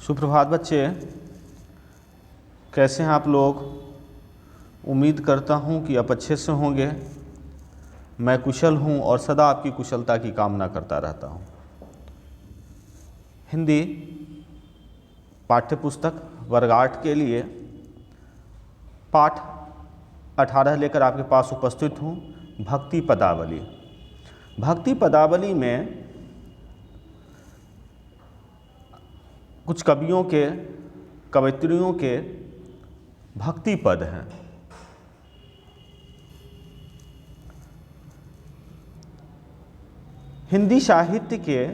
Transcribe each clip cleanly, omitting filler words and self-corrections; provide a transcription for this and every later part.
सुप्रभात बच्चे, कैसे हैं आप लोग। उम्मीद करता हूं कि आप अच्छे से होंगे। मैं कुशल हूं और सदा आपकी कुशलता की कामना करता रहता हूं। हिंदी पाठ्यपुस्तक वर्ग 8 के लिए पाठ 18 लेकर आपके पास उपस्थित हूं। भक्ति पदावली। भक्ति पदावली में कुछ कवियों के, कवयित्रियों के भक्ति पद हैं। हिंदी साहित्य के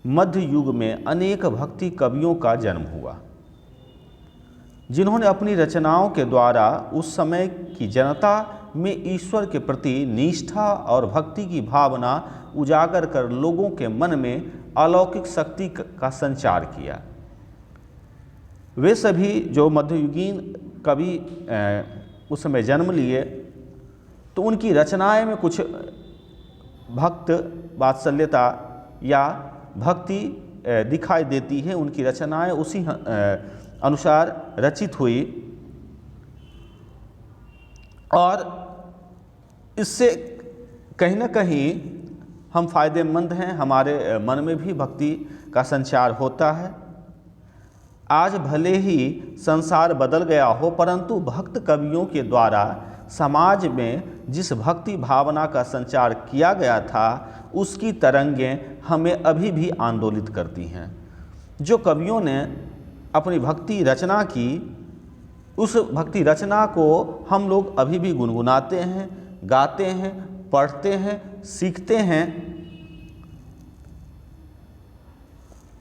मध्य युग में अनेक भक्ति कवियों का जन्म हुआ, जिन्होंने अपनी रचनाओं के द्वारा उस समय की जनता में ईश्वर के प्रति निष्ठा और भक्ति की भावना उजागर कर लोगों के मन में अलौकिक शक्ति का संचार किया। वे सभी जो मध्ययुगीन कवि उस समय जन्म लिए, तो उनकी रचनाएं में कुछ भक्त वात्सल्यता या भक्ति दिखाई देती है। उनकी रचनाएं उसी अनुसार रचित हुई और इससे कहीं ना कहीं हम फायदेमंद हैं। हमारे मन में भी भक्ति का संचार होता है। आज भले ही संसार बदल गया हो, परंतु भक्त कवियों के द्वारा समाज में जिस भक्ति भावना का संचार किया गया था, उसकी तरंगें हमें अभी भी आंदोलित करती हैं। जो कवियों ने अपनी भक्ति रचना की, उस भक्ति रचना को हम लोग अभी भी गुनगुनाते हैं, गाते हैं, पढ़ते हैं, सीखते हैं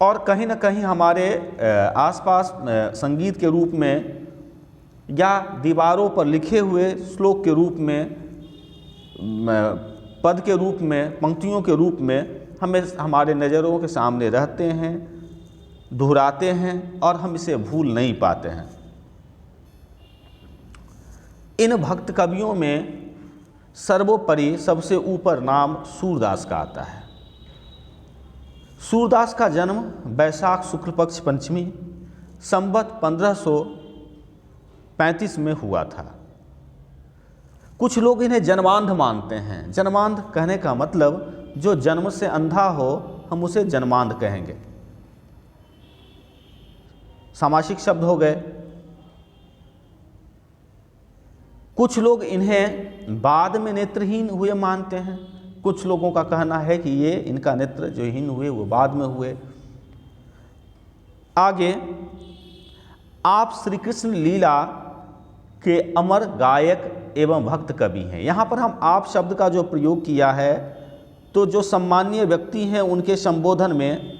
और कहीं ना कहीं हमारे आसपास संगीत के रूप में या दीवारों पर लिखे हुए श्लोक के रूप में, पद के रूप में, पंक्तियों के रूप में हमें हमारे नज़रों के सामने रहते हैं, दोहराते हैं और हम इसे भूल नहीं पाते हैं। इन भक्त कवियों में सर्वोपरि सबसे ऊपर नाम सूरदास का आता है। सूरदास का जन्म बैसाख शुक्ल पक्ष पंचमी संवत 1535 में हुआ था। कुछ लोग इन्हें जन्मांध मानते हैं। जन्मांध कहने का मतलब जो जन्म से अंधा हो, हम उसे जन्मांध कहेंगे। सामासिक शब्द हो गए। कुछ लोग इन्हें बाद में नेत्रहीन हुए मानते हैं। कुछ लोगों का कहना है कि ये इनका नेत्र जो हीन हुए वो बाद में हुए। आगे आप श्री कृष्ण लीला के अमर गायक एवं भक्त कवि हैं। यहाँ पर हम आप शब्द का जो प्रयोग किया है, तो जो सम्मानीय व्यक्ति हैं उनके संबोधन में,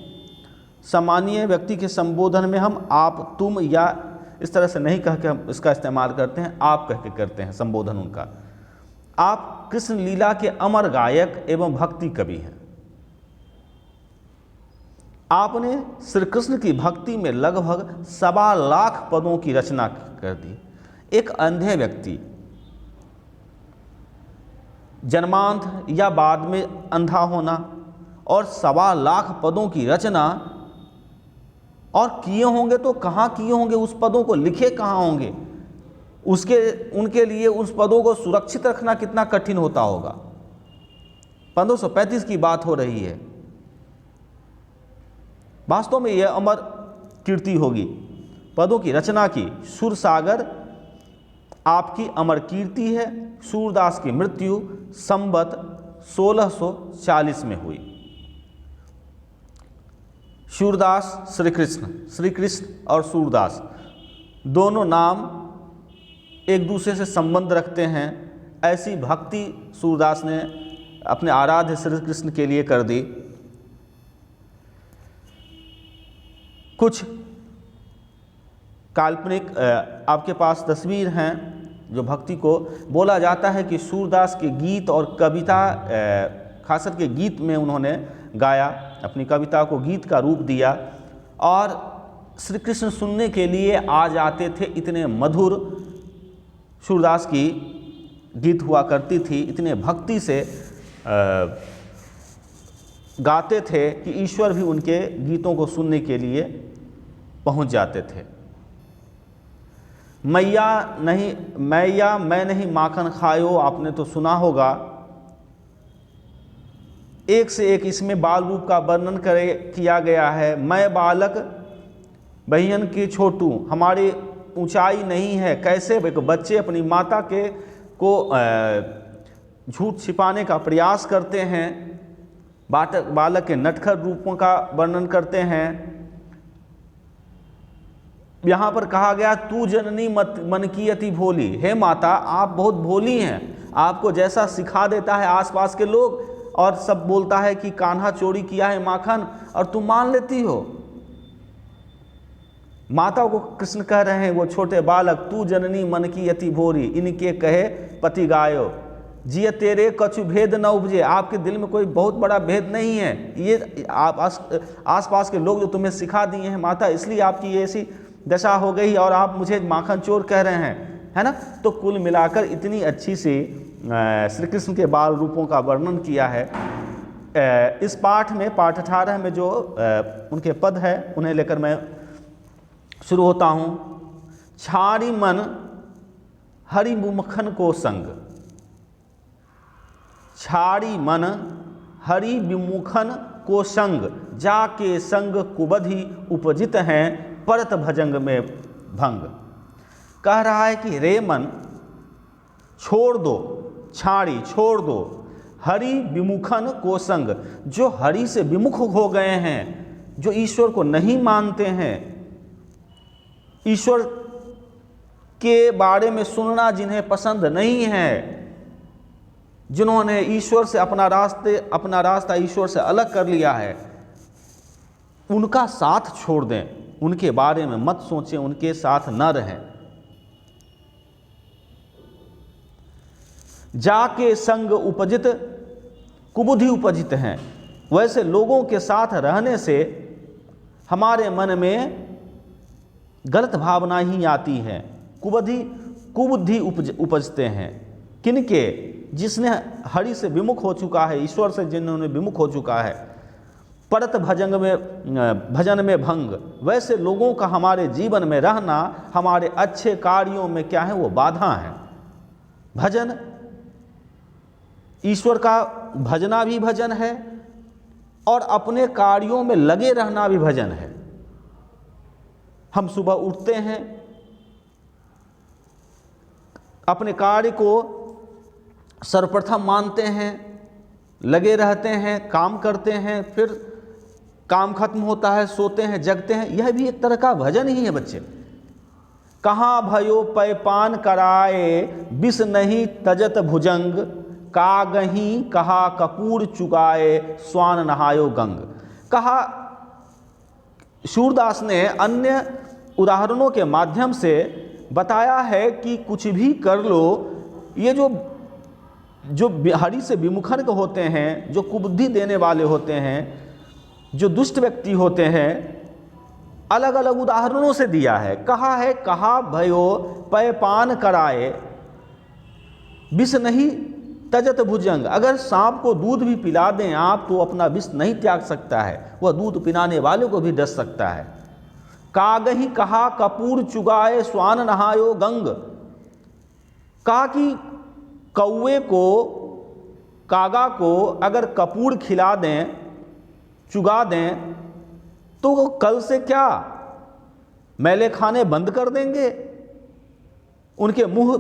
सम्मानीय व्यक्ति के संबोधन में हम आप, तुम या इस तरह से नहीं कह के हम इसका इस्तेमाल करते हैं, आप कह के करते हैं संबोधन उनका। आप कृष्ण लीला के अमर गायक एवं भक्ति कवि हैं। आपने श्री कृष्ण की भक्ति में लगभग 1.25 लाख पदों की रचना कर दी। एक अंधे व्यक्ति, जन्मांध या बाद में अंधा होना और 1.25 लाख पदों की रचना, और किए होंगे तो कहाँ किए होंगे, उस पदों को लिखे कहाँ होंगे, उनके लिए उस पदों को सुरक्षित रखना कितना कठिन होता होगा। 1535 की बात हो रही है। वास्तव में यह अमर कीर्ति होगी। पदों की रचना की सुर सागर आपकी अमर कीर्ति है। सूरदास की मृत्यु संवत 1640 में हुई। सूरदास श्री कृष्ण और सूरदास दोनों नाम एक दूसरे से संबंध रखते हैं। ऐसी भक्ति सूरदास ने अपने आराध्य श्री कृष्ण के लिए कर दी। कुछ काल्पनिक आपके पास तस्वीर हैं जो भक्ति को बोला जाता है कि सूरदास के गीत और कविता, खासकर के गीत में उन्होंने गाया, अपनी कविता को गीत का रूप दिया और श्री कृष्ण सुनने के लिए आ जाते थे। इतने मधुर सूरदास की गीत हुआ करती थी, इतने भक्ति से गाते थे कि ईश्वर भी उनके गीतों को सुनने के लिए पहुंच जाते थे। मैया मैं नहीं माखन खायो, आपने तो सुना होगा। एक से एक इसमें बाल रूप का वर्णन किया गया है। मैं बालक बहियन की छोटू, हमारी ऊंचाई नहीं है। कैसे एक बच्चे अपनी माता को झूठ छिपाने का प्रयास करते हैं, बालक के नटखट रूपों का वर्णन करते हैं। यहाँ पर कहा गया तू जननी मन की अति भोली, हे माता आप बहुत भोली हैं, आपको जैसा सिखा देता है आसपास के लोग और सब बोलता है कि कान्हा चोरी किया है माखन और तुम मान लेती हो। माता को कृष्ण कह रहे हैं वो छोटे बालक, तू जननी मन की अति भोली, इनके कहे पति गायो, जिय तेरे कछु भेद न उपजे, आपके दिल में कोई बहुत बड़ा भेद नहीं है, ये आप आसपास के लोग जो तुम्हें सिखा दिए हैं माता, इसलिए आपकी ऐसी दशा हो गई और आप मुझे माखन चोर कह रहे हैं, है ना। तो कुल मिलाकर इतनी अच्छी सी श्री कृष्ण के बाल रूपों का वर्णन किया है। इस पाठ में, पाठ 18 में जो उनके पद है उन्हें लेकर मैं शुरू होता हूँ। छाड़ी मन हरि विमुखन को संग, छाड़ी मन हरि विमुखन को संग, जाके संग कुबधि उपजित हैं परत भजंग में भंग। कह रहा है कि रे मन छोड़ दो, छाड़ी छोड़ दो, हरि विमुखन को संग, जो हरि से विमुख हो गए हैं, जो ईश्वर को नहीं मानते हैं, ईश्वर के बारे में सुनना जिन्हें पसंद नहीं है, जिन्होंने ईश्वर से अपना रास्ता ईश्वर से अलग कर लिया है, उनका साथ छोड़ दें, उनके बारे में मत सोचें, उनके साथ न रहें। जाके संग उपजित कुबुद्धि उपजित हैं, वैसे लोगों के साथ रहने से हमारे मन में गलत भावना ही आती है, कुबुद्धि उपजते हैं। किनके? जिसने हरि से विमुख हो चुका है, ईश्वर से जिन्होंने विमुख हो चुका है। परत भजन में भंग, वैसे लोगों का हमारे जीवन में रहना, हमारे अच्छे कार्यों में क्या है, वो बाधा है। भजन, ईश्वर का भजना भी भजन है और अपने कार्यों में लगे रहना भी भजन है। हम सुबह उठते हैं, अपने कार्य को सर्वप्रथम मानते हैं, लगे रहते हैं, काम करते हैं, फिर काम खत्म होता है, सोते हैं, जगते हैं, यह भी एक तरह का भजन ही है बच्चे। कहाँ भयो पैपान कराए बिस नहीं तजत भुजंग, कागही कहा कपूर चुगाए स्वान नहायो गंग। कहा सूरदास ने अन्य उदाहरणों के माध्यम से बताया है कि कुछ भी कर लो, ये जो हरि से विमुखन होते हैं, जो कुबुद्धि देने वाले होते हैं, जो दुष्ट व्यक्ति होते हैं, अलग अलग उदाहरणों से दिया है। कहा है, कहा भयो पैपान कराए विष नहीं तजत भुजंग, अगर सांप को दूध भी पिला दें आप तो अपना विष नहीं त्याग सकता है, वह दूध पिलाने वाले को भी डस सकता है। कागही कहा कपूर चुगाए स्वान नहायो गंग, कहा कि कौवे को, कागा को अगर कपूर खिला दें, चुगा दें, तो वो कल से क्या मैले खाने बंद कर देंगे, उनके मुंह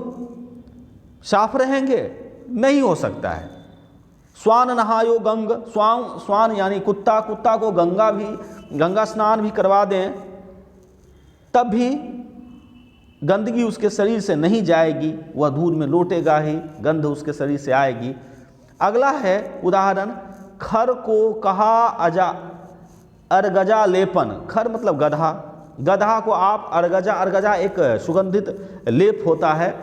साफ रहेंगे? नहीं हो सकता है। स्वान नहायो गंग, स्वान यानी कुत्ता को गंगा स्नान भी करवा दें, तब भी गंदगी उसके शरीर से नहीं जाएगी, वह दूर में लौटेगा ही, गंध उसके शरीर से आएगी। अगला है उदाहरण, खर को कहा अर्गजा लेपन, खर मतलब गधा, गधा को आप अर्गजा एक सुगंधित लेप होता है,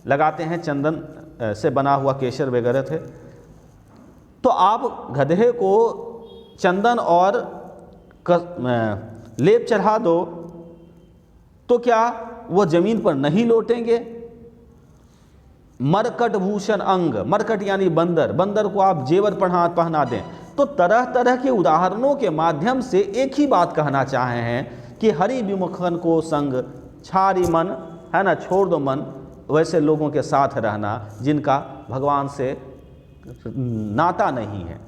लगाते हैं, चंदन से बना हुआ केसर वगैरह थे, तो आप गधे को चंदन और लेप चढ़ा दो तो क्या वो जमीन पर नहीं लौटेंगे? मरकट भूषण अंग, मरकट यानी बंदर, बंदर को आप जेवर पहना दें। तो तरह तरह के उदाहरणों के माध्यम से एक ही बात कहना चाहे हैं कि हरि विमुखन को संग छारी मन, है ना, छोड़ दो मन, वैसे लोगों के साथ रहना जिनका भगवान से नाता नहीं है।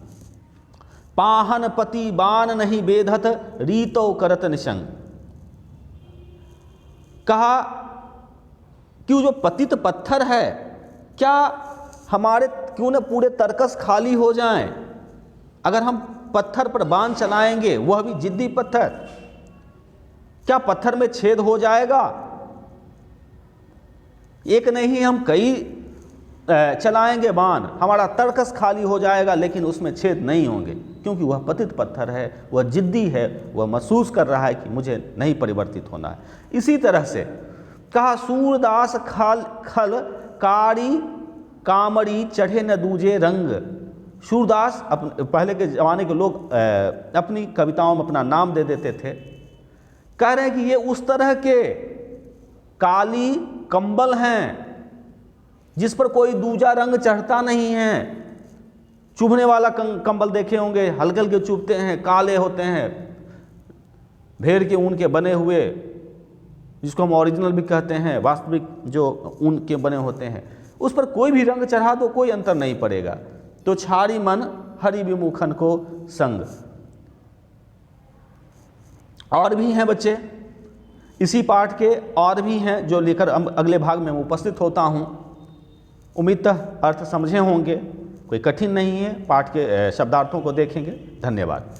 पाहन पति बान नहीं बेधत, रीतो करत निसंग। कहा कि वो जो पतित पत्थर है, क्या हमारे क्यों न पूरे तरकस खाली हो जाएं अगर हम पत्थर पर बाण चलाएंगे, वह भी जिद्दी पत्थर। क्या पत्थर में छेद हो जाएगा? एक नहीं, हम कई चलाएंगे बाण, हमारा तरकस खाली हो जाएगा, लेकिन उसमें छेद नहीं होंगे, क्योंकि वह पतित पत्थर है, वह जिद्दी है, वह महसूस कर रहा है कि मुझे नहीं परिवर्तित होना है। इसी तरह से कहा सूरदास खल कारी कामड़ी चढ़े न दूजे रंग। सूरदास पहले के ज़माने के लोग अपनी कविताओं में अपना नाम दे देते थे। कह रहे हैं कि ये उस तरह के काली कंबल हैं जिस पर कोई दूजा रंग चढ़ता नहीं है। चुभने वाला कंबल देखे होंगे, हल्के हल्के चुभते हैं, काले होते हैं, भेड़ के ऊन के बने हुए, जिसको हम ओरिजिनल भी कहते हैं, वास्तविक जो ऊन के बने होते हैं, उस पर कोई भी रंग चढ़ा दो कोई अंतर नहीं पड़ेगा। तो छाड़ी मन हरि विमुखन को संग। और भी हैं बच्चे, इसी पाठ के और भी हैं जो लेकर अगले भाग में उपस्थित होता हूँ। उम्मीदतः अर्थ समझे होंगे, कोई कठिन नहीं है, पाठ के शब्दार्थों को देखेंगे। धन्यवाद।